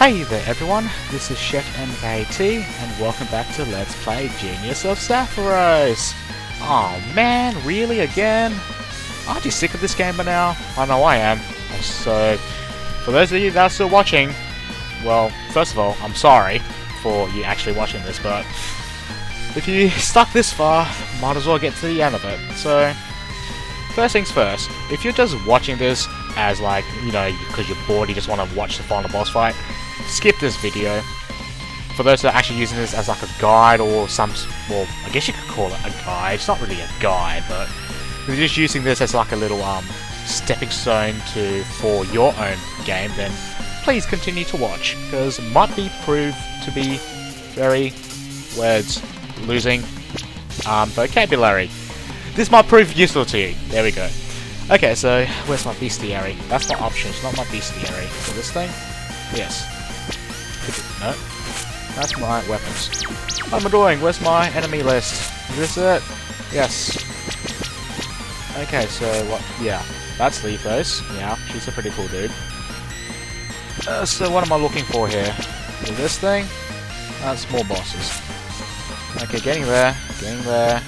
Hey there everyone, this is Chef MKT and welcome back to Let's Play Genius of Sappheiros. Oh man, really again? Aren't you sick of this game by now? I know I am. So, for those of you that are still watching, well, first of all, I'm sorry for you actually watching this, but if you stuck this far, might as well get to the end of it. So, first things first, if you're just watching this as like, you know, because you're bored, you just want to watch the final boss fight, skip this video. For those that are actually using this as like a guide or some, well, I guess you could call it a guide. It's not really a guide, but if you're just using this as like a little stepping stone for your own game, then please continue to watch, because it might be proved to be very losing vocabulary. This might prove useful to you. There we go. Okay, so where's my bestiary? That's my options, not my bestiary. So this thing? Yes. No. That's my weapons. What am I doing? Where's my enemy list? Is this it? Yes. Okay, so what? Yeah, that's Sappheiros. Yeah, she's a pretty cool dude. So what am I looking for here? Is this thing? That's more bosses. Okay, getting there. Getting there.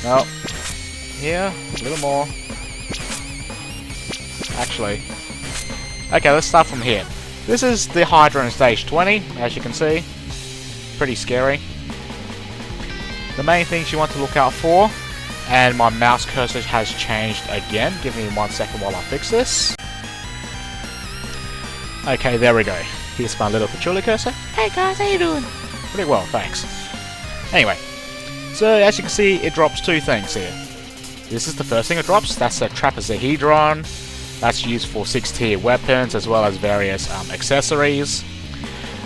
No. Here, a little more. Actually. Okay, let's start from here. This is the Hydra in stage 20, as you can see. Pretty scary. The main things you want to look out for, and my mouse cursor has changed again. Give me 1 second while I fix this. Okay, there we go. Here's my little patchouli cursor. Hey guys, how you doing? Pretty well, thanks. Anyway, so as you can see, it drops two things here. This is the first thing it drops. That's a trapezohedron. That's used for 6-tier weapons as well as various accessories.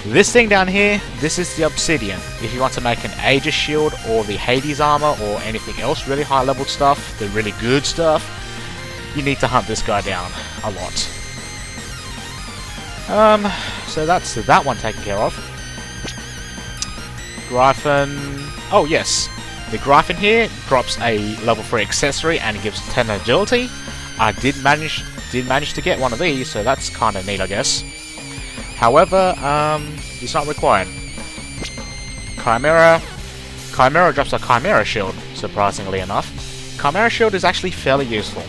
This thing down here, this is the obsidian. If you want to make an Aegis shield or the Hades armor or anything else really high level stuff, the really good stuff, you need to hunt this guy down a lot. So that's that one taken care of. Gryphon. Oh yes, the Gryphon here drops a level 3 accessory and it gives 10 agility. I did manage to get one of these, so that's kind of neat, I guess. However, it's not required. Chimera drops a Chimera shield, surprisingly enough. Chimera shield is actually fairly useful,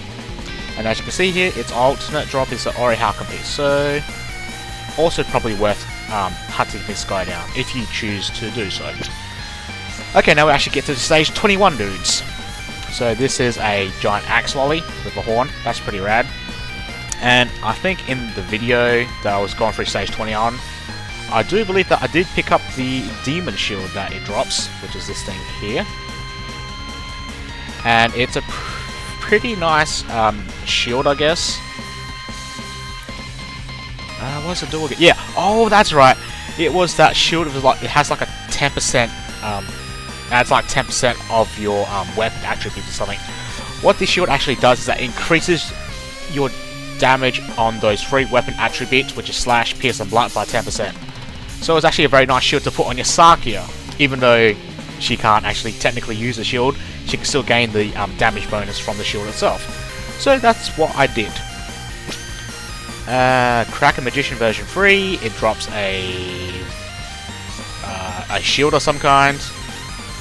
and as you can see here, its alternate drop is the Orihauken piece, so also probably worth hunting this guy down if you choose to do so. Okay, now we actually get to stage 21, dudes. So this is a giant axe lolly with a horn. That's pretty rad. And I think in the video that I was going through stage 20 on, I do believe that I did pick up the demon shield that it drops, which is this thing here. And it's a pretty nice shield, I guess. What does it do again? Yeah. Oh, that's right. It was that shield. It was like, it has like a 10%. Adds like 10% of your weapon attributes or something. What this shield actually does is that it increases your damage on those 3 weapon attributes, which is slash, pierce, and blunt, by 10%. So it's actually a very nice shield to put on your Sakia. Even though she can't actually technically use the shield, she can still gain the damage bonus from the shield itself. So that's what I did. Kraken Magician version 3, it drops a shield of some kind.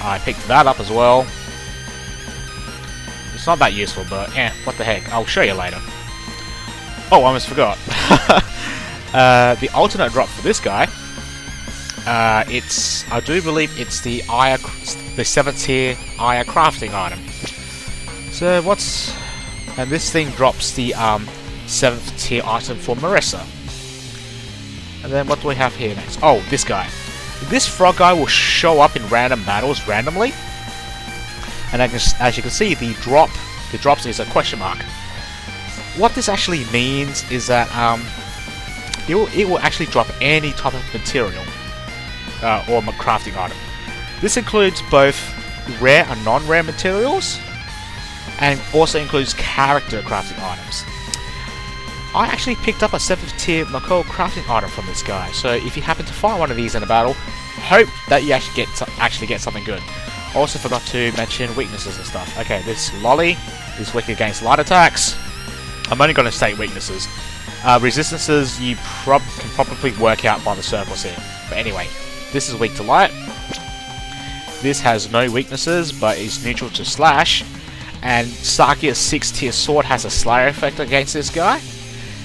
I picked that up as well. It's not that useful, but what the heck. I'll show you later. Oh, I almost forgot. The alternate drop for this guy, I do believe it's the 7th tier Aya crafting item. So and this thing drops the 7th tier item for Marissa. And then what do we have here next? Oh, this guy. This frog guy will show up in random battles randomly, and as you can see, the drops is a question mark. What this actually means is that it will actually drop any type of material or crafting item. This includes both rare and non-rare materials, and also includes character crafting items. I actually picked up a 7th tier McCall crafting item from this guy, so if you happen to find one of these in a battle, hope that you actually get something good. Also forgot to mention weaknesses and stuff. Okay, this lolly is weak against light attacks. I'm only going to state weaknesses. Resistances you can probably work out by the circles here. But anyway, this is weak to light. This has no weaknesses, but is neutral to slash. And Sakia's 6-tier sword has a Slayer effect against this guy.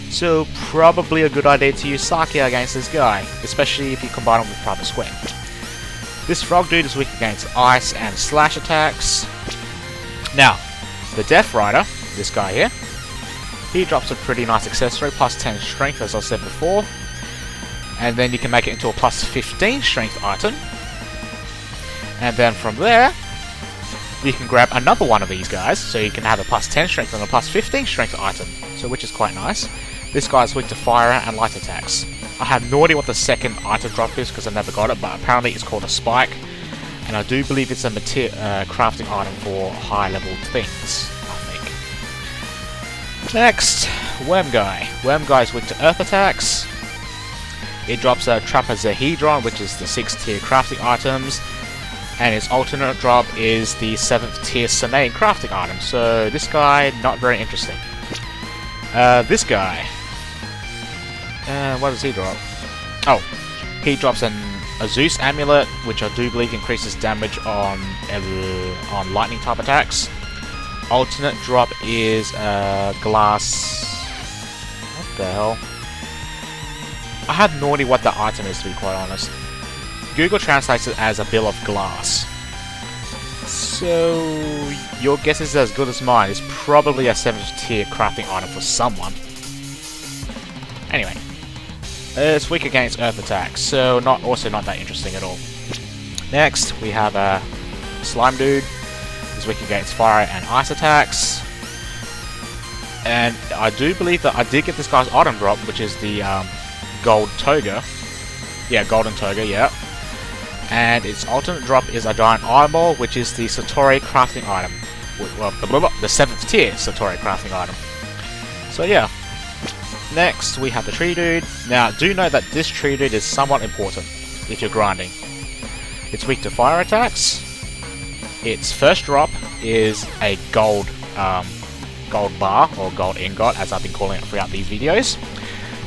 So probably a good idea to use Sakia against this guy, especially if you combine him with Private Square. This frog dude is weak against ice and slash attacks. Now, the Death Rider, this guy here, he drops a pretty nice accessory, plus 10 strength as I said before. And then you can make it into a plus 15 strength item. And then from there, you can grab another one of these guys, so you can have a plus 10 strength and a plus 15 strength item, so which is quite nice. This guy is weak to fire and light attacks. I have no idea what the second item drop is because I never got it, but apparently it's called a spike, and I do believe it's a crafting item for high level things, I think. Next, Worm Guy. Worm Guy is weak to earth attacks. It drops a Trapezohedron, which is the 6th tier crafting items. And its alternate drop is the 7th tier Sane crafting item. So this guy, not very interesting. This guy. What does he drop? Oh, he drops a Zeus amulet, which I do believe increases damage on lightning type attacks. Alternate drop is glass. What the hell? I have no idea what the item is, to be quite honest. Google translates it as a bill of glass. So your guess is as good as mine. It's probably a 7th tier crafting item for someone. Anyway, it's weak against earth attacks, so also not that interesting at all. Next, we have a slime dude. He's weak against fire and ice attacks. And I do believe that I did get this guy's item drop, which is the gold toga. Yeah, golden toga, yeah. And its alternate drop is a giant eyeball, which is the Satori crafting item. Well, the 7th tier Satori crafting item. So yeah. Next, we have the tree dude. Now, do know that this tree dude is somewhat important if you're grinding. It's weak to fire attacks. Its first drop is a gold bar, or gold ingot, as I've been calling it throughout these videos.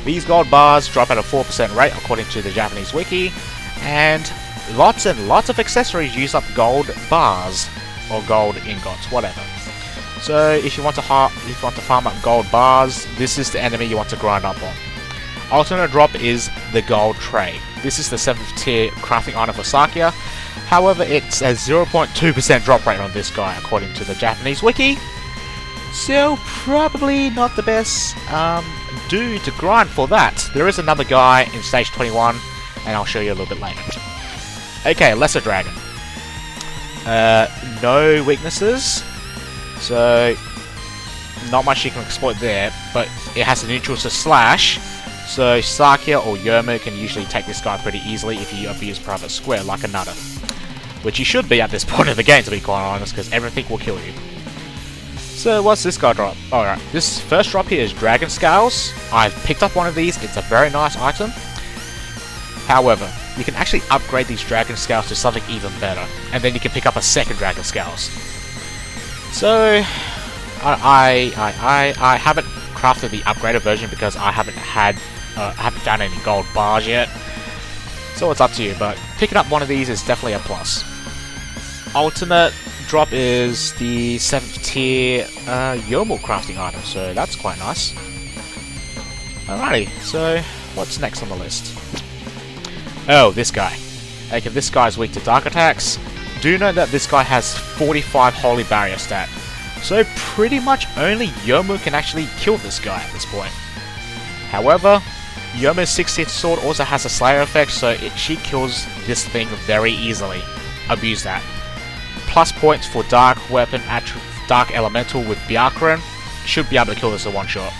These gold bars drop at a 4% rate according to the Japanese wiki, and lots of accessories use up gold bars or gold ingots, whatever. So if you want to farm up gold bars, this is the enemy you want to grind up on. Alternate drop is the gold tray. This is the 7th tier crafting item for Sakia. However, it's a 0.2% drop rate on this guy according to the Japanese wiki. So probably not the best dude to grind for that. There is another guy in stage 21, and I'll show you a little bit later. Okay, Lesser Dragon. No weaknesses, so not much you can exploit there, but it has a neutral to slash, so Sakia or Yomu can usually take this guy pretty easily if you abuse Private Square like a nutter. Which you should be at this point of the game, to be quite honest, because everything will kill you. So what's this guy drop? Alright, this first drop here is Dragon Scales. I've picked up one of these, it's a very nice item. However, you can actually upgrade these Dragon Scales to something even better, and then you can pick up a second Dragon Scales. So, I haven't crafted the upgraded version because I haven't found any gold bars yet. So it's up to you, but picking up one of these is definitely a plus. Alternate drop is the 7th tier Yomu crafting item, so that's quite nice. Alrighty, so what's next on the list? Oh, this guy. Okay, this guy's weak to dark attacks. Do know that this guy has 45 Holy Barrier stat, so pretty much only Yomu can actually kill this guy at this point. However, Yomu's 6th sword also has a Slayer effect, so she kills this thing very easily. Abuse that. Plus points for Dark Weapon, Dark Elemental with Byakuran. Should be able to kill this in one shot.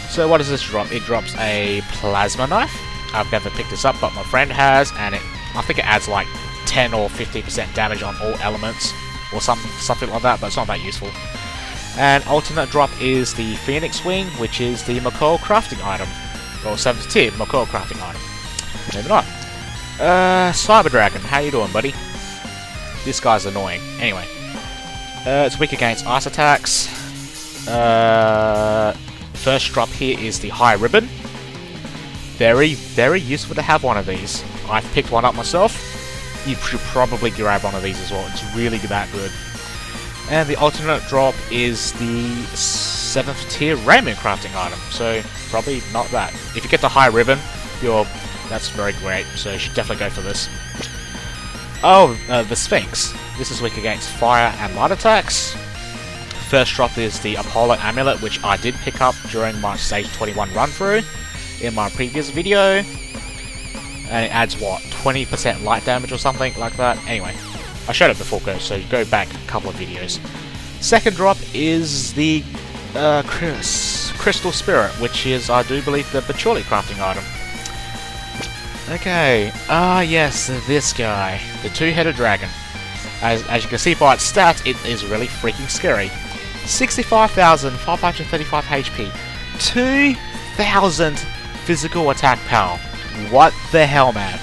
So what does this drop? It drops a Plasma Knife. I've never picked this up, but my friend has, and I think it adds like 10 or 15% damage on all elements, or something like that, but it's not that useful. And alternate drop is the Phoenix Wing, which is the McCall crafting item. Well, 7th tier McCall crafting item. Moving on. Cyber Dragon, how you doing, buddy? This guy's annoying. Anyway. It's weak against ice attacks. first drop here is the high ribbon. Very, very useful to have one of these. I've picked one up myself. You should probably grab one of these as well. It's really that good. And the alternate drop is the 7th tier raiment crafting item. So probably not that. If you get the high ribbon, that's very great. So you should definitely go for this. Oh, the Sphinx. This is weak against fire and light attacks. First drop is the Apollo amulet, which I did pick up during my stage 21 run through in my previous video. And it adds what, 20% light damage or something like that. Anyway, I showed it before, so go back a couple of videos. Second drop is the Crystal Spirit, which is, I do believe, the patchouli crafting item. Okay, yes, this guy, the Two-Headed Dragon. As you can see by its stats, it is really freaking scary. 65,535 HP, 2,000 physical attack power. What the hell, man?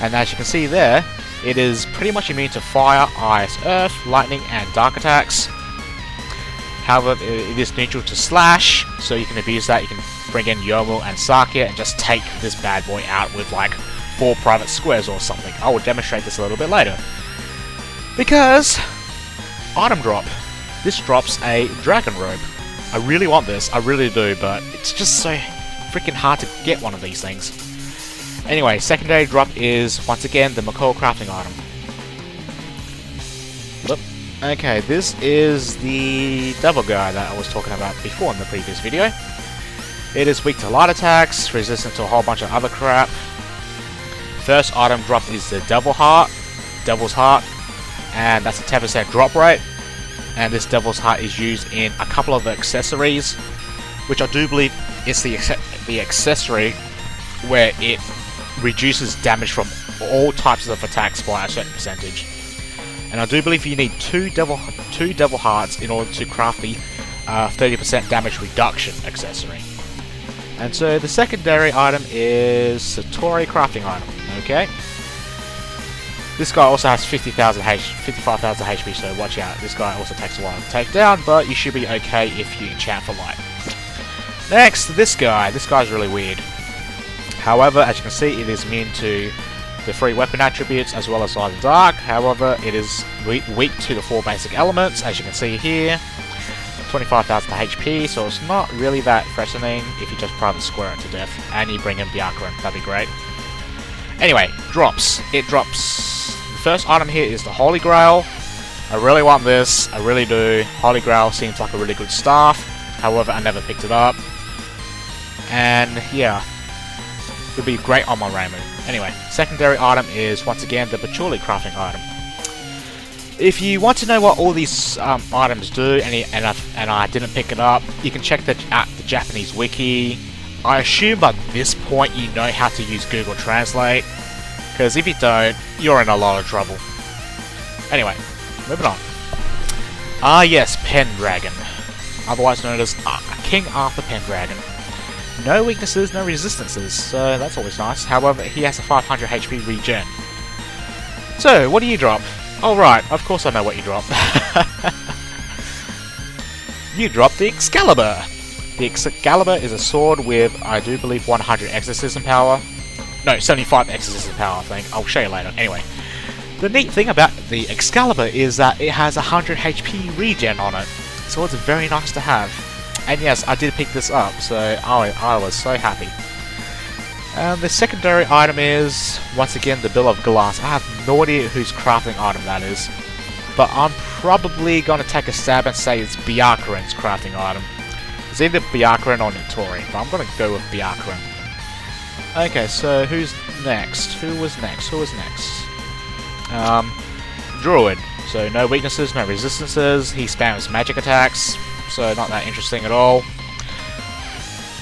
And as you can see there, it is pretty much immune to fire, ice, earth, lightning, and dark attacks. However, it is neutral to slash, so you can abuse that. You can bring in Yomu and Sakia and just take this bad boy out with like 4 private squares or something. I will demonstrate this a little bit later. Because, item drop. This drops a dragon robe. I really want this, I really do, but it's just so freaking hard to get one of these things. Anyway, secondary drop is, once again, the McCall crafting item. Okay, this is the devil guy that I was talking about before in the previous video. It is weak to light attacks, resistant to a whole bunch of other crap. First item drop is the Devil's Heart, and that's a 10% drop rate. And this Devil's Heart is used in a couple of accessories, which I do believe is the accessory where it reduces damage from all types of attacks by a certain percentage. And I do believe you need two devil hearts in order to craft the 30% damage reduction accessory. And so the secondary item is Satori crafting item. Okay. This guy also has 55,000 HP, so watch out. This guy also takes a while to take down, but you should be okay if you enchant for light. Next, this guy. This guy's really weird. However, as you can see, it is immune to the 3 weapon attributes as well as light and dark. However, it is weak to the 4 basic elements, as you can see here. 25,000 HP, so it's not really that threatening if you just private square it to death and you bring in Byakuran. That'd be great. Anyway, drops. It drops. The first item here is the Holy Grail. I really want this, I really do. Holy Grail seems like a really good staff. However, I never picked it up. And yeah, it would be great on my Ramu. Anyway, secondary item is once again the Patchouli crafting item. If you want to know what all these items do, and I didn't pick it up, you can check the Japanese wiki. I assume by this point you know how to use Google Translate, because if you don't, you're in a lot of trouble. Anyway, moving on. Yes, Pendragon, otherwise known as King Arthur Pendragon. No weaknesses, no resistances, so that's always nice. However, he has a 500 HP regen. So, what do you drop? Oh right, of course I know what you drop. You drop the Excalibur. The Excalibur is a sword with, I do believe, 100 exorcism power. No, 75 exorcism power, I think. I'll show you later. Anyway, the neat thing about the Excalibur is that it has 100 HP regen on it, so it's very nice to have. And yes, I did pick this up, so I was so happy. And the secondary item is, once again, the Bill of Glass. I have no idea whose crafting item that is, but I'm probably going to take a stab and say it's Byakuran's crafting item. It's either Byakuran or Notori, but I'm going to go with Byakuran. Okay, so who's next? Who was next? Druid. So no weaknesses, no resistances. He spams magic attacks, so not that interesting at all.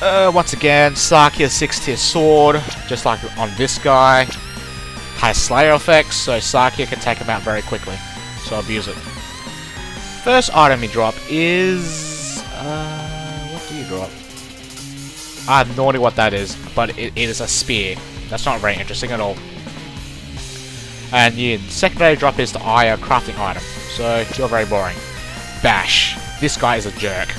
Once again, Sakia 6-tier sword, just like on this guy. Has Slayer effects, so Sakia can take him out very quickly. So abuse it. First item you drop is... what do you drop? I have no idea what that is, but it is a spear. That's not very interesting at all. And the secondary drop is the Aya crafting item, so you're very boring. Bash. This guy is a jerk.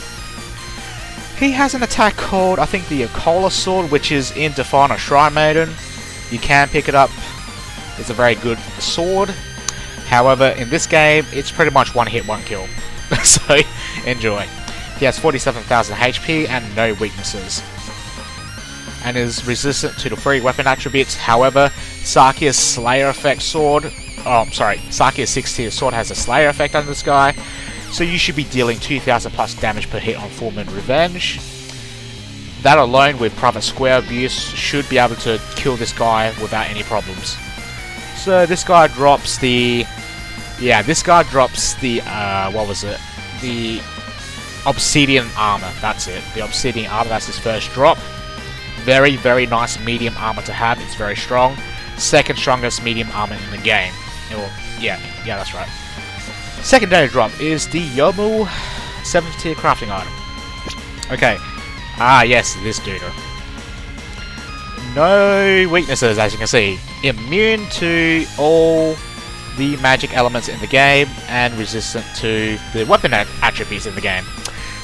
He has an attack called, I think, the Akola Sword, which is in Define a Shrine Maiden. You can pick it up. It's a very good sword. However, in this game, it's pretty much one hit, one kill. So, enjoy. He has 47,000 HP and no weaknesses. And is resistant to the 3 weapon attributes. However, Sakia's Slayer effect sword... Sakia's 6th tier sword has a Slayer effect on this guy. So you should be dealing 2,000 plus damage per hit on Full Moon Revenge. That alone with Private Square Abuse should be able to kill this guy without any problems. So this guy drops the... Yeah, this guy drops the... what was it? The Obsidian Armor. That's it. The Obsidian Armor, that's his first drop. Very, very nice medium armor to have. It's very strong. Second strongest medium armor in the game. Well, yeah, that's right. Secondary drop is the Yomu 7th tier crafting item. Okay. Ah, yes, this dude. No weaknesses, as you can see. Immune to all the magic elements in the game and resistant to the weapon attributes in the game.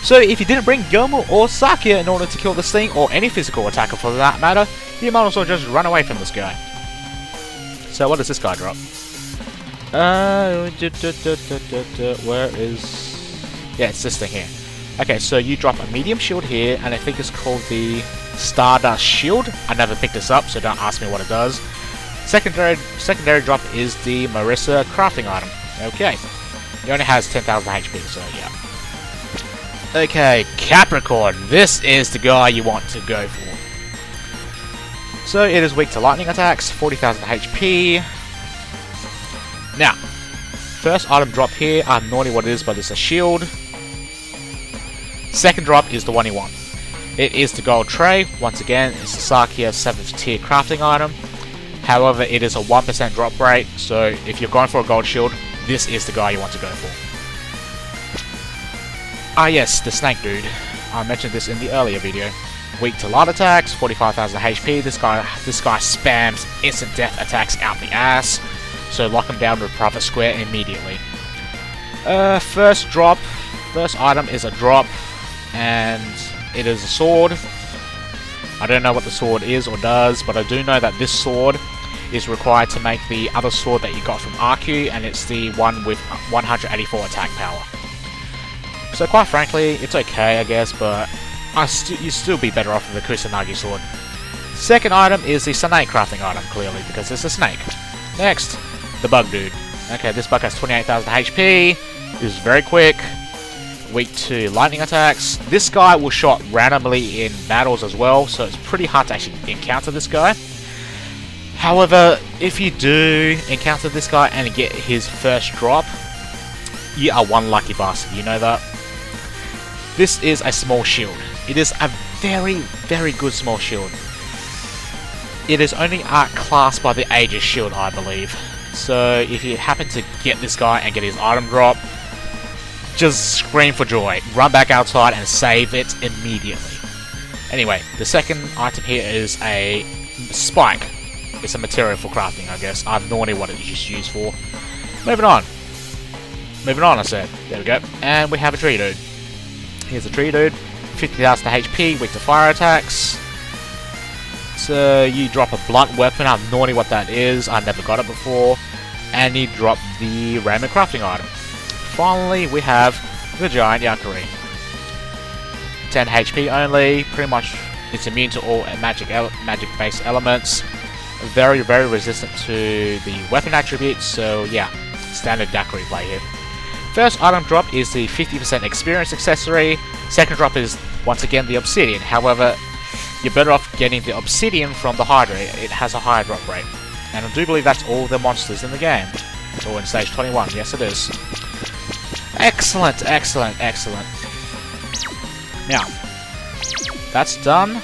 So if you didn't bring Yomu or Sakia in order to kill this thing, or any physical attacker for that matter, you might as well just run away from this guy. So what does this guy drop? Where is... Yeah, it's this thing here. Okay, so you drop a medium shield here, and I think it's called the Stardust Shield. I never picked this up, so don't ask me what it does. Secondary drop is the Marissa crafting item. Okay. He only has 10,000 HP, so yeah. Okay, Capricorn. This is the guy you want to go for. So it is weak to lightning attacks, 40,000 HP. Now, first item drop here, I have no idea what it is, but it's a shield. Second drop is the one you want. It is the gold tray. Once again, it's the Sakia 7th tier crafting item. However, it is a 1% drop rate, so if you're going for a gold shield, this is the guy you want to go for. Ah yes, the snake dude. I mentioned this in the earlier video. Weak to light attacks, 45,000 HP. This guy spams instant death attacks out the ass. So lock him down with Private Square immediately. First item is a drop, and it is a sword. I don't know what the sword is or does, but I do know that this sword is required to make the other sword that you got from RQ, and it's the one with 184 attack power. So quite frankly, it's okay, I guess, but you'd still be better off with the Kusanagi sword. Second item is the snake crafting item, clearly, because it's a snake. Next, the bug dude. Okay, this bug has 28,000 HP, is very quick, weak to lightning attacks. This guy will shot randomly in battles as well, so it's pretty hard to actually encounter this guy. However, if you do encounter this guy and get his first drop, you are one lucky bastard, you know that? This is a small shield. It is a very, very good small shield. It is only outclassed by the Aegis shield, I believe. So if you happen to get this guy and get his item drop, just scream for joy. Run back outside and save it immediately. Anyway, the second item here is a spike. It's a material for crafting, I guess. I have no idea what it's just used for. Moving on, I said. There we go. And we have a tree dude. Here's a tree dude. 50,000 HP, weak to fire attacks. So you drop a blunt weapon. I have no idea what that is. I never got it before. And you drop the random crafting item. Finally, we have the giant Yakari. 10 HP only. Pretty much, it's immune to all magic-based elements. Very, very resistant to the weapon attributes. So yeah, standard Yakari play here. First item drop is the 50% experience accessory. Second drop is once again the obsidian. However, you're better off getting the obsidian from the Hydra. It has a higher drop rate. And I do believe that's all the monsters in the game. It's all in stage 21. Yes, it is. Excellent, excellent, excellent. Now, that's done.